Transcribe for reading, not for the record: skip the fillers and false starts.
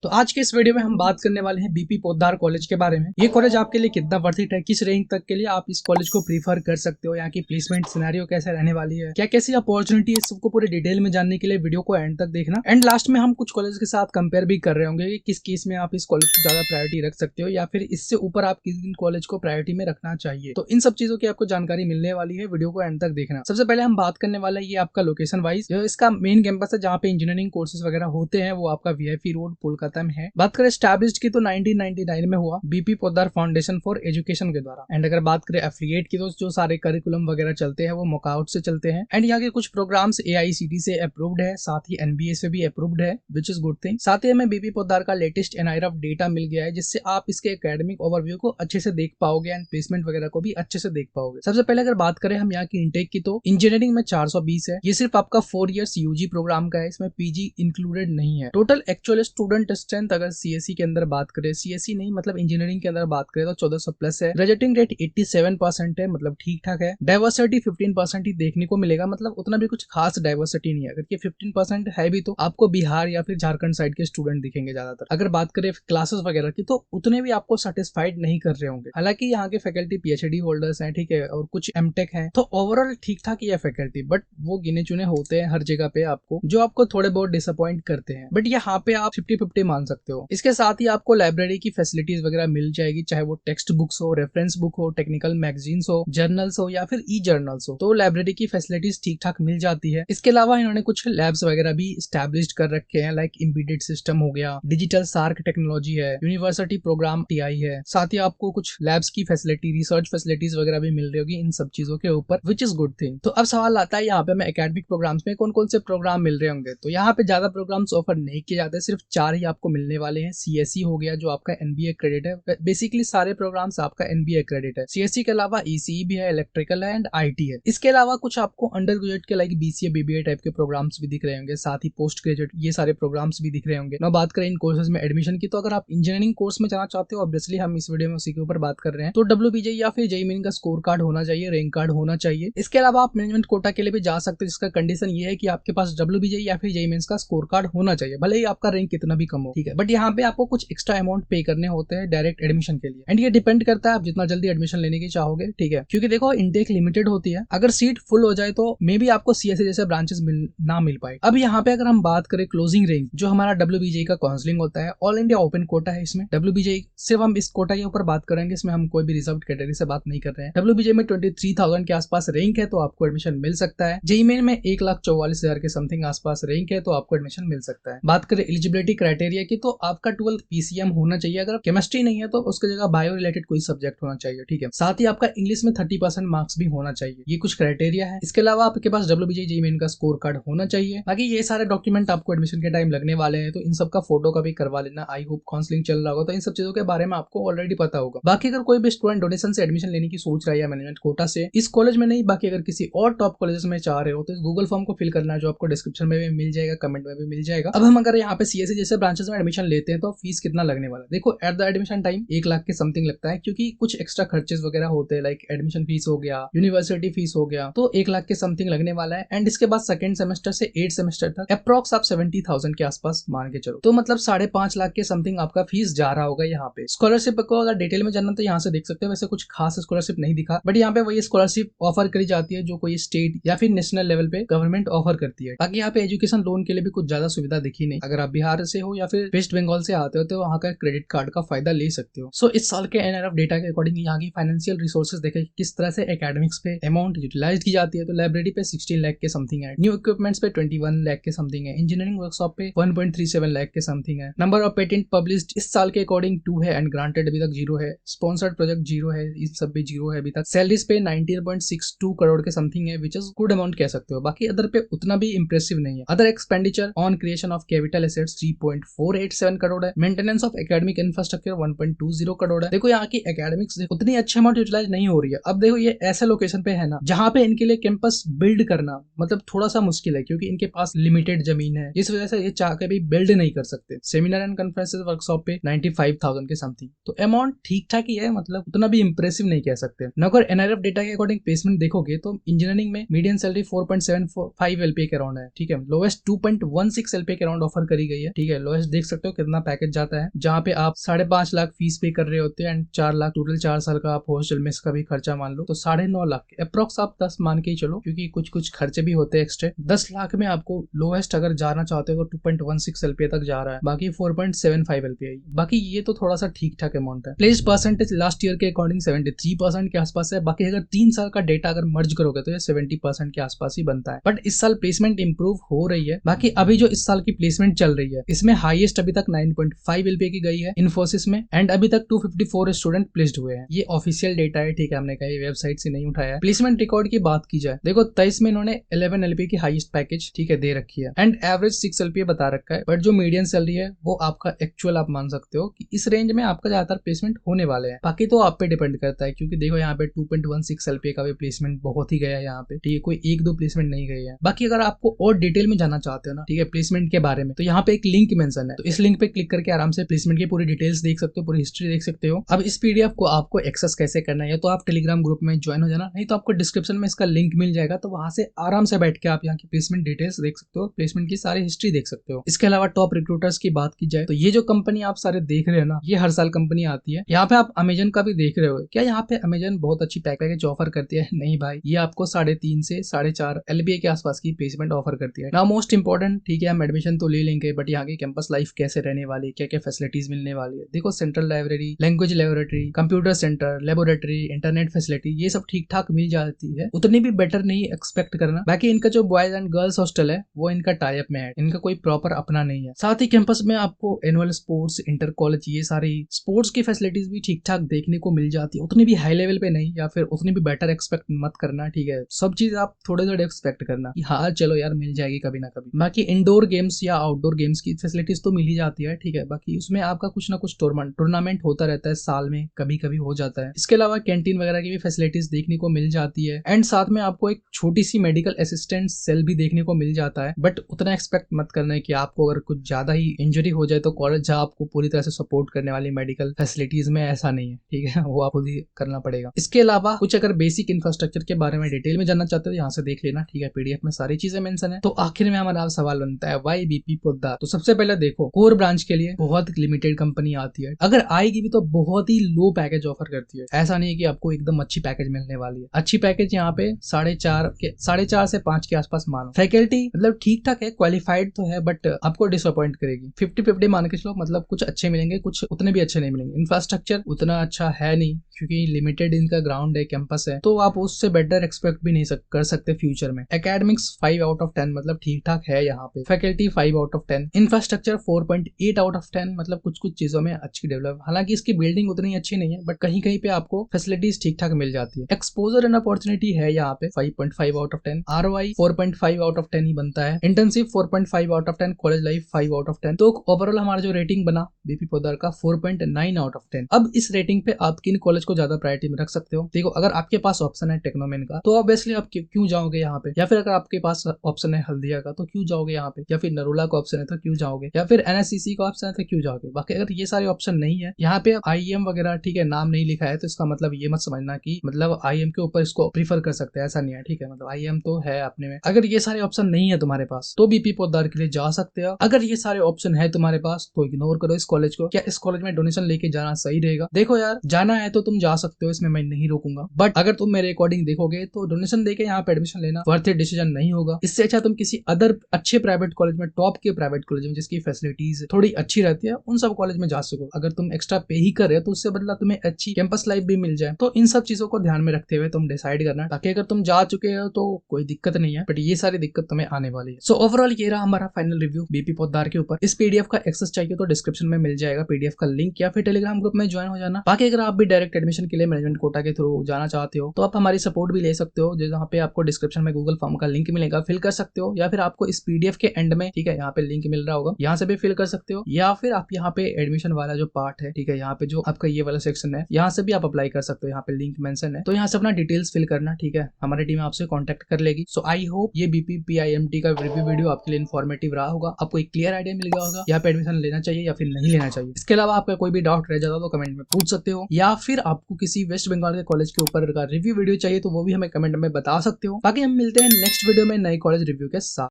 तो आज के इस वीडियो में हम बात करने वाले हैं बीपी पोद्दार कॉलेज के बारे में। ये कॉलेज आपके लिए कितना वर्थ इट है, किस रैंक तक के लिए आप इस कॉलेज को प्रीफर कर सकते हो, यहाँ की प्लेसमेंट सिनेरियो कैसे रहने वाली है, क्या कैसी अपॉर्चुनिटी है, सबको पूरे डिटेल में जानने के लिए वीडियो को एंड तक देखना। एंड लास्ट में हम कुछ कॉलेज के साथ कंपेयर भी कर रहे होंगे कि किस केस में आप इस कॉलेज को ज्यादा प्रायोरिटी रख सकते हो या फिर इससे ऊपर आप किस कॉलेज को प्रायोरिटी में रखना चाहिए। तो इन सब चीजों की आपको जानकारी मिलने वाली है, वीडियो को एंड तक देखना। सबसे पहले हम बात करने वाले हैं ये आपका लोकेशन वाइज, जो इसका मेन कैंपस है जहाँ पे इंजीनियरिंग कोर्सेज वगैरह होते हैं, वो आपका वीआईपी रोड कोलकाता में है। बात करें एस्टैब्लिश्ड की तो 1999 में हुआ BP Poddar foundation for education के द्वारा। एंड अगर बात करें एफिलिएट की तो जो सारे करिकुलम वगैरह चलते हैं वो मॉकआउट से चलते हैं। एंड यहाँ के कुछ प्रोग्राम्स एआईसीटी से अप्रूव्ड है, साथ ही एनबीए से भी अप्रूव्ड है, विच इज गुड थिंग। साथ ही हमें बीपी पोद्दार का लेटेस्ट एनआईआरएफ डेटा मिल गया है, जिससे आप इसके एकेडमिक ओवरव्यू को अच्छे से देख पाओगे एंड प्लेसमेंट वगैरह को भी अच्छे से देख पाओगे। सबसे पहले अगर बात करें हम यहाँ की इंटेक की तो इंजीनियरिंग में 420 है। ये सिर्फ आपका 4 इयर्स यूजी प्रोग्राम का है, इसमें पीजी इंक्लूडेड नहीं है। टोटल एक्चुअल स्टूडेंट स्ट्रेंथ अगर सीएससी के अंदर बात करें, सीएससी नहीं मतलब इंजीनियरिंग के अंदर बात करें तो 1400 प्लस है। ग्रेजुएटिंग रेट 87% है, मतलब ठीक ठाक है। डाइवर्सिटी 15% ही देखने को मिलेगा, मतलब उतना भी कुछ खास डाइवर्सिटी नहीं है। अगर ये 15% है भी तो आपको बिहार या फिर झारखंड साइड के स्टूडेंट दिखेंगे ज्यादातर। अगर बात करें क्लासेस वगैरह की तो उतने भी आपको सेटिस्फाइड नहीं कर रहे होंगे। हालांकि यहाँ के फैकल्टी पीएचडी होल्डर्स हैं, ठीक है, और कुछ एमटेक हैं, तो ओवरऑल ठीक ठाक ही है फैकल्टी, बट वो गिने चुने होते हैं हर जगह पे आपको, जो आपको थोड़े बहुत डिसअपॉइंट करते हैं। बट यहाँ पे आप 50-50 मान सकते हो। इसके साथ ही आपको लाइब्रेरी की फैसिलिटीज वगैरह मिल जाएगी, चाहे वो टेक्स्ट बुक्स हो, रेफरेंस बुक हो, टेक्निकल मैगजीन्स हो, जर्नल्स हो या फिर ई जर्नल्स हो, तो लाइब्रेरी की फैसिलिटीज ठीक ठाक मिल जाती है। इसके अलावा इन्होंने कुछ लैब्स वगैरह भी स्टैब्लिश कर रखे हैं, लाइक एम्बेडेड सिस्टम हो गया, डिजिटल सार्क टेक्नोलॉजी है, यूनिवर्सिटी प्रोग्राम टीआई है। साथ ही आपको कुछ लैब्स की फैसिलिटी, रिसर्च फैसिलिटीज वगैरह भी मिल रही होगी इन सब चीजों के ऊपर, विच इज गुड थिंग। तो अब सवाल आता है यहाँ पे हमें एकेडमिक प्रोग्राम्स में कौन कौन से प्रोग्राम मिल रहे होंगे। तो यहाँ पे ज्यादा प्रोग्राम्स ऑफर नहीं किए जाते, सिर्फ 4 ही आपको मिलने वाले हैं। सीएससी हो गया जो आपका एनबीए क्रेडिट है, बेसिकली सारे प्रोग्राम्स आपका एनबीए क्रेडिट है। सीएससी के अलावा ईसीई भी है, इलेक्ट्रिकल है एंड आईटी है। इसके अलावा कुछ आपको अंडर ग्रेजुएट के लाइक बीसीए बीबीए टाइप के प्रोग्राम्स भी दिख रहे होंगे, साथ ही पोस्ट ग्रेजुएट ये सारे प्रोग्राम्स भी दिख रहे होंगे। ना बात करें इन कोर्सेज में एडमिशन की, तो अगर आप इंजीनियरिंग कोर्स में जाना चाहते हो, ऑब्वियसली हम इस वीडियो में उसी के ऊपर बात कर रहे हैं, तो डब्ल्यूबीजे या फिर जेईई मेन का स्कोर कार्ड होना चाहिए, रैंक कार्ड होना चाहिए। इसके अलावा आप मैनेजमेंट कोटा के लिए भी जा सकते हो, जिसका कंडीशन ये है कि आपके पास डब्ल्यूबीजे या फिर जेईई मेंस का स्कोर कार्ड होना चाहिए, भले ही आपका रैंक कितना भी कम हो, ठीक है। बट यहाँ पे आपको कुछ एक्स्ट्रा अमाउंट पे करने होते हैं डायरेक्ट एडमिशन के लिए, एंड ये डिपेंड करता है आप जितना जल्दी एडमिशन लेने की चाहोगे, ठीक है, क्योंकि देखो इंटेक लिमिटेड होती है। अगर सीट फुल हो जाए तो मे बी आपको सीएससी जैसे ब्रांचेस ना मिल पाए। अब यहाँ पे अगर हम बात करें क्लोजिंग रैंक, जो हमारा डब्ल्यूबीजे का काउंसलिंग होता है, ऑल इंडिया ओपन कोटा है इसमें। डब्ल्यूबीजे सिर्फ हम इस कोटा के ऊपर बात करेंगे, इसमें हम कोई भी रिजर्व कैटेगरी से बात नहीं कर रहे हैं। डब्ल्यूबीजे में 23,000 के आसपास रैंक है तो आपको एडमिशन मिल सकता है। जेईई मेन में 1,44,000 के समथिंग आसपास रैंक है तो आपको एडमिशन मिल सकता है। बात करें एलिजिबिलिटी क्राइटेरिया की, तो आपका 12th पीसीएम होना चाहिए। अगर केमिस्ट्री नहीं है तो उसकी जगह बायो रिलेटेड कोई सब्जेक्ट होना चाहिए, ठीक है। साथ ही आपका इंग्लिश में 30% मार्क्स भी होना चाहिए। ये कुछ क्राइटेरिया है। इसके अलावा आपके पास डब्ल्यूबीजे जेईई मेन का स्कोर कार्ड होना चाहिए। बाकी ये सारे डॉक्यूमेंट आपको एडमिशन के टाइम लगने वाले हैं, तो इन सब का फोटो का भी करवा लेना। आई होप काउंसलिंग चल रहा होगा तो इन सब चीजों के बारे में आपको ऑलरेडी पता होगा। बाकी अगर कोई भी स्टूडेंट डोनेशन से एडमिशन लेने की सोच रहा है या मैनेजमेंट कोटा से, इस कॉलेज में नहीं, बाकी अगर किसी और टॉप कॉलेजेस में चाह रहे हो, तो इस गूगल फॉर्म को फिल करना है, जो आपको डिस्क्रिप्शन में भी मिल जाएगा, कमेंट में भी मिल जाएगा। अब हम अगर यहाँ पे सीएससी जैसे ब्रांचेस में एडमिशन लेते हैं तो फीस कितना लगने वाला है। देखो at the admission time 1 lakh के समथिंग लगता है, क्योंकि कुछ एक्स्ट्रा खर्चेस वगैरह होते हैं, लाइक एडमिशन फीस हो गया, यूनिवर्सिटी फीस हो गया, तो 1 लाख के समथिंग लगने वाला है। एंड इसके बाद सेकंड सेमेस्टर से 8 सेमेस्टर तक अप्रॉक्स आप 70,000 के आसपास मान के चलो, तो मतलब 5.5 लाख के समथिंग आपका फीस जा रहा होगा यहाँ पे। स्कॉलरशिप को अगर डिटेल में जानना तो यहाँ से देख सकते हो, वैसे कुछ खास स्कॉलरशिप नहीं दिखा, बट यहाँ पे वही स्कॉलरशिप ऑफर करी जाती है जो कोई स्टेट या फिर नेशनल लेवल पे गवर्नमेंट ऑफर करती है। बाकी यहाँ पे एजुकेशन लोन के लिए भी कुछ ज्यादा सुविधा दिखी नहीं। अगर आप बिहार से हो या फिर वेस्ट बंगाल से आते हो तो वहाँ का क्रेडिट कार्ड का फायदा ले सकते हो। सो इस साल के एनआरएफ डेटा के अकॉर्डिंग यहाँ की फाइनेंशियल रिसोर्सेज देखें किस तरह से एकेडमिक्स पे अमाउंट यूटिलाइज की जाती है, तो लाइब्रेरी पे 16 लाख के समथिंग है, न्यू इक्विपमेंट्स पे 21 लाख के समथिंग है, इंजीनियरिंग वर्कशॉप पे 1.37 लाख के समथिंग है। नंबर ऑफ पेटेंट पब्लिश्ड इस साल के अकॉर्डिंग 2 है एंड ग्रांटेड अभी तक 0 है। स्पॉन्सर्ड प्रोजेक्ट 0 है, इस सब भी 0 है अभी तक। सैलरीज पे 19.62 करोड़ के समथिंग है, विच इज गुड अमाउंट कह सकते हो। बाकी अदर पे उतना भी इंप्रेसिव नहीं है। Other expenditure on creation of capital assets 3.487 crore है। Maintenance of academic infrastructure 1.20 crore है। देखो यहाँ की एकेडमिक्स उतनी अच्छी अमाउंट यूटिलाइज नहीं हो रही है। अब देखो ये ऐसे लोकेशन पे है ना जहाँ पे इनके लिए कैंपस बिल्ड करना मतलब थोड़ा सा मुश्किल है, क्योंकि इनके पास लिमिटेड जमीन है, इस वजह से ये चाह के भी बिल्ड नहीं कर सकते। सेमिनार एंड कॉन्फ्रेंसेस वर्कशॉप पे 95,000 के समथिंग, तो अमाउंट ठीक ठाक ही है, मतलब उतना भी इंप्रेसिव नहीं कह सकते। अगर एनआरएफ डेटा के अकॉर्डिंग प्लेसमेंट देखोगे तो इंजीनियरिंग में मीडियन सैलरी 4.75 एलपीए के अराउंड है, ठीक है। लोएस्ट 2.16 एलपीए के अराउंड ऑफर करी गई है, ठीक है। लोएस्ट देख सकते हो कितना पैकेज जाता है, जहाँ पे आप 5.5 लाख फीस पे कर रहे होते हैं एंड 4 लाख टोटल 4 साल का आप हॉस्टल में इसका भी खर्चा मान लो तो 9.5 लाख अप्रोक्स आप 10 मान के ही चलो, क्योंकि कुछ खर्चे भी होते हैं एक्स्ट्रा। 10 लाख में आपको लोएस्ट अगर जाना चाहते हो तो 2.16 LPA तक जा रहा है, बाकी 4.75 LPA। बाकी ये तो थोड़ा सा ठीक ठाक अमाउंट है। प्लेस परसेंटेज लास्ट ईयर के अकॉर्डिंग 73% के आसपास है। बाकी अगर 3 साल का डेटा अगर मर्ज करोगे तो ये 70% के आसपास ही बनता है। बट इस साल प्लेसमेंट इंप्रूव हो रही है। बाकी अभी जो इस साल की प्लेसमेंट चल रही है इसमें हाईएस्ट अभी तक 9.5 LPA की गई है इन्फोसिस में, एंड अभी तक 254 स्टूडेंट प्लेस्ड हुए हैं। ये ऑफिशियल डेटा है, ठीक है, हमने कहा वेबसाइट से नहीं उठाया है। प्लेसमेंट रिकॉर्ड की बात की जाए, देखो 23 में इन्होंने 11 LPA की हाईएस्ट पैकेज, ठीक है, दे रखी है एंड एवरेज 6 LPA बता रखा है। बट जो मीडियन सैलरी है वो आपका एक्चुअल आप मान सकते हो कि इस रेंज में आपका ज्यादातर प्लेसमेंट होने वाले हैं। बाकी तो आप पे डिपेंड करता है, क्योंकि देखो यहाँ पे 2.16 LPA का भी प्लेसमेंट बहुत ही गया है यहाँ पे, ठीक है, कोई 1-2 प्लेसमेंट नहीं गई है। बाकी अगर आपको और डिटेल में जानना चाहते हो ना, ठीक है, प्लेसमेंट के बारे में, तो यहाँ पे एक लिंक मेंशन है, तो इस लिंक पे क्लिक करके आराम से प्लेसमेंट की पूरी डिटेल्स देख सकते हो, पूरी हिस्ट्री देख सकते हो। अब इस PDF को आपको एक्सेस कैसे करना है, या तो आप टेलीग्राम ग्रुप में ज्वाइन हो जाना, नहीं तो आपको डिस्क्रिप्शन में इसका लिंक मिल जाएगा, तो वहां से आराम से बैठ के आप यहाँ की प्लेसमेंट डिटेल्स देख सकते हो, प्लेसमेंट की सारी हिस्ट्री देख सकते हो। इसके अलावा टॉप रिक्रूटर्स की बात की जाए तो ये जो कंपनी आप सारे देख रहे हो ना, ये हर साल कंपनी आती है। यहाँ पे आप अमेजन का भी देख रहे हो, क्या यहाँ पे अमेजन बहुत अच्छी पैकेज ऑफर करती है? नहीं भाई, ये आपको 3.5 से 4.5 LPA के आसपास की प्लेसमेंट ऑफर करती है। नाउ मोस्ट इंपॉर्टेंट, ठीक है, हम एडमिशन तो ले लेंगे, बट यहाँ की कैंपस लाइफ कैसे रहने वाली, क्या क्या फैसिलिटीज मिलने वाली है? देखो, central library, language laboratory, computer centre, laboratory, internet facility, ये सब ठीक ठाक मिल जाती है, उतनी भी बेटर नहीं एक्सपेक्ट करना। बाकी इनका जो बॉयज एंड गर्ल्स हॉस्टल है वो इनका टाई अप में है, इनका कोई प्रॉपर अपना नहीं है। साथ ही कैंपस में आपको एनुअल स्पोर्ट्स, इंटर कॉलेज, ये सारी स्पोर्ट्स की फैसिलिटीज भी ठीक ठाक देखने को मिल जाती है, उतनी भी हाई लेवल पे नहीं, या फिर उतनी भी बेटर एक्सपेक्ट मत करना, ठीक है। सब चीज आप थोड़े थोड़े एक्सपेक्ट करना कि हाँ चलो यार मिल जाएगी कभी ना कभी। बाकी इंडोर गेम्स या आउटडोर गेम्स की फैसिलिटीज तो मिल ही जाती है, ठीक है। बाकी उसमें आपका कुछ ना कुछ टूर्नामेंट होता रहता है, साल में कभी कभी हो जाता है। इसके अलावा कैंटीन वगैरह की भी फैसिलिटीज देखने को मिल जाती है, एंड साथ में आपको एक छोटी सी मेडिकल असिस्टेंट सेल भी देखने को मिल जाता है। बट उतना एक्सपेक्ट मत करना है कि आपको अगर कुछ ज्यादा ही इंजरी हो जाए तो कॉलेज आपको पूरी तरह से सपोर्ट करने वाली मेडिकल फैसिलिटीज में ऐसा नहीं है, ठीक है, वो आप खुद ही करना पड़ेगा। इसके अलावा कुछ अगर बेसिक इंफ्रास्ट्रक्चर के बारे में डिटेल में जानना चाहते हो यहाँ से देख लेना, ठीक है, PDF में सारी चीजें मेंशन है। तो आखिर में हमारा सवाल बनता है, वाई BP पोद्दार? तो सबसे पहले देखो, कोर ब्रांच के लिए बहुत लिमिटेड कंपनी आती है, अगर आएगी भी तो बहुत ही लो पैकेज ऑफर करती है। ऐसा नहीं है कि आपको एकदम अच्छी पैकेज मिलने वाली है। अच्छी पैकेज यहाँ पे 4.5 से 5 के आसपास मानो। फैकल्टी मतलब ठीक ठाक है, क्वालिफाइड तो है, बट आपको डिसअपॉइंट करेगी। 50-50 मान के चलो, मतलब कुछ अच्छे मिलेंगे, कुछ उतने भी अच्छे नहीं मिलेंगे। इंफ्रास्ट्रक्चर उतना अच्छा है नहीं, क्योंकि लिमिटेड इनका ग्राउंड है, कैंपस है, तो आप उससे बेटर एक्सपेक्ट भी नहीं कर सकते फ्यूचर में। एकेडमिक्स 5 आउट ऑफ 10 मतलब ठीक ठाक है यहाँ पे। Faculty 5 out of 10, infrastructure 4.8 out of 10, मतलब कुछ चीजों में अच्छी डेवलप। हालांकि इसकी बिल्डिंग उतनी अच्छी नहीं है, बट कहीं कहीं पे आपको फैसिलिटीज ठीक ठाक मिल जाती है। एक्सपोजर एंड अपॉर्चुनिटी है यहाँ पे 5.5 out of 10, ROI 4.5 out of 10 ही बनता है। Internship 4.5 out of 10, college life 5 out of 10। तो ओवरऑल हमारा जो रेटिंग बना BP पोद्दार का 4.9 आउट ऑफ 10। अब इस रेटिंग पे आप किन कॉलेज को ज्यादा प्रायोरिटी में रख सकते हो? देखो, अगर आपके पास ऑप्शन है टेक्नोमेन का तो ऑब्वियसली आप क्यों जाओगे यहाँ पे, या फिर अगर आपके पास ऑप्शन है हल्दिया का तो क्यों जाओगे यहाँ पे, या फिर नरोला का ऑप्शन है तो क्यों जाओगे, या फिर NSCC का ऑप्शन है तो क्यों जाओगे। बाकी अगर ये सारे ऑप्शन नहीं है यहाँ पे, IEM वगैरह, ठीक है, नाम नहीं लिखा है, तो इसका मतलब ये मत समझना कि मतलब IEM के ऊपर इसको प्रीफर कर सकते हैं, ऐसा नहीं है, ठीक है। मतलब IEM तो है अपने में। अगर ये सारे ऑप्शन नहीं है तुम्हारे पास तो BP पोद्दार के लिए जा सकते हो। अगर ये सारे ऑप्शन है तुम्हारे पास तो इग्नोर करो इस कॉलेज को। क्या इस कॉलेज में डोनेशन लेके जाना सही रहेगा? देखो यार, जाना है तो तुम जा सकते हो, इसमें मैं नहीं रोकूंगा, बट अगर तुम मेरे अकॉर्डिंग देखोगे तो डोनेशन देके यहाँ पे एडमिशन लेना वर्थ इट डिसीजन नहीं होगा। इससे अच्छा तुम किसी अदर अच्छे प्राइवेट कॉलेज में, टॉप के प्राइवेट कॉलेज में जिसकी फैसिलिटीज थोड़ी अच्छी रहती है, उन सब कॉलेज में जा सको। अगर तुम एक्स्ट्रा पे ही कर रहे हो तो उससे बदला तुम्हें अच्छी कैंपस लाइफ भी मिल जाए। तो इन सब चीजों को ध्यान में रखते हुए तुम डिसाइड करना, ताकि अगर तुम जा चुके हो तो कोई दिक्कत नहीं है, बट ये सारी दिक्कत तुम्हें आने वाली है। सो ओवरऑल ये रहा हमारा फाइनल रिव्यू BP पोद्दार के ऊपर। इस PDF का एक्सेस चाहिए तो डिस्क्रिप्शन में मिल जाएगा PDF का लिंक, या फिर टेलीग्राम ग्रुप में ज्वाइन हो जाना। बाकी अगर आप भी डायरेक्ट एडमिशन के लिए मैनेजमेंट कोटा के थ्रू जाना चाहते हो तो आप हमारी सपोर्ट भी ले सकते हो, जहाँ पे आपको डिस्क्रिप्शन में गूगल फॉर्म का लिंक मिलेगा, फिल कर सकते हो, या फिर आपको इस PDF के एंड में, ठीक है, यहाँ पे लिंक मिल रहा होगा, यहाँ से भी फिल कर सकते हो, या फिर आप यहाँ पे एडमिशन वाला जो पार्ट है, ठीक है, यहाँ पे जो आपका ये वाला सेक्शन है, यहाँ से भी आप अप्लाई कर सकते हो, यहाँ पे लिंक मेंशन है, तो यहाँ से अपना डिटेल्स फिल करना, ठीक है, हमारी टीम आपसे कॉन्टेक्ट कर लेगी। सो आई होप ये BP PIMT का रिव्यू वीडियो आपके लिए इन्फॉर्मेटिव रहा होगा, आपको एक क्लियर आइडिया मिल गया होगा यहाँ पे एडमिशन लेना चाहिए या फिर नहीं लेना चाहिए। इसके अलावा आपका कोई भी डाउट रह जाता हो तो कमेंट में पूछ सकते हो, या फिर आपको किसी वेस्ट बंगाल के कॉलेज के ऊपर का रिव्यू वीडियो चाहिए तो वो भी हमें कमेंट में बता सकते हो। बाकी हम मिलते हैं नेक्स्ट वीडियो में नए कॉलेज रिव्यू के साथ।